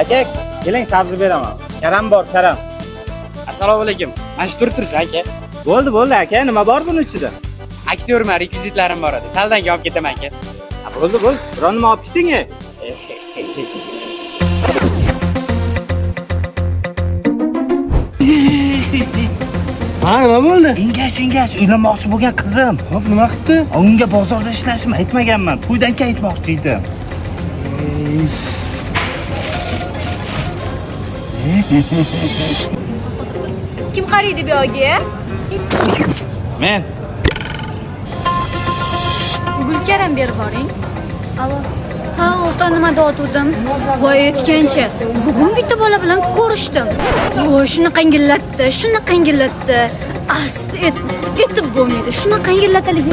Aka, keling sabzi beraman. Karam bor, karam. Assalomu alaykum. Mana shu turibsiz aka. Bo'ldi aka, nima bor buning ichida? Aktyorman, rekvizitlarim bor edi. Saldanga olib ketaman aka. Bo'ldi. Biron nima olib keting. Ha, nima bo'ldi? Engash, uylanmoqchi bo'lgan qizim. Xo'p, nima qildi? Unga bozorda ishlashni aytmaganman. To'ydan keyin aytmoqchi edim. Kim qaraydi bu yo'lga? Men. Gulkaram berib boring. Alo. Ha, o'rta nimada o'tirdim. Voy aytgancha, bugun bitta bola bilan ko'rishdim. Voy, shunaqa ingillatdi. Asti etib bo'lmaydi. Shunaqa ingillatalik.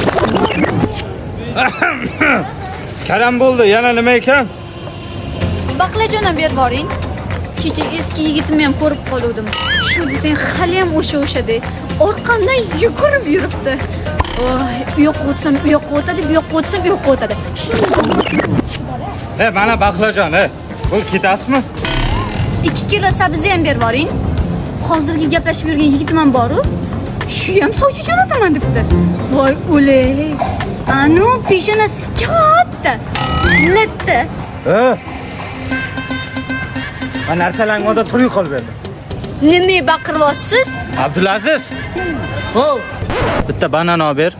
Karam bo'ldi. Yana nima ekan? Baqlajon ham berib boring. Kecha eski yigitimni ham ko'rib qoluvdim. Shu desang hali ham o'sha-o'shada. Orqamdan yugurib yuribdi. Voy, u yoqqa o'tsam, bu yoqqa o'tadi, bu yoqqa o'tsam, bu yoqqa o'tadi. Mana baqlajon, Bu ketasizmi? 2 kilo sabzi ham berib boring. Hozirgi gaplashib yurgan yigitim ham bor-ku. Shu ham sovchi jo'nataman debdi. Voy, o'lay. Anu peshonasi katta. Latta. Men narsalarga turib qolib berdim. Nima baqiryapsiz? Abdulaziz. Bitta banan olib ber.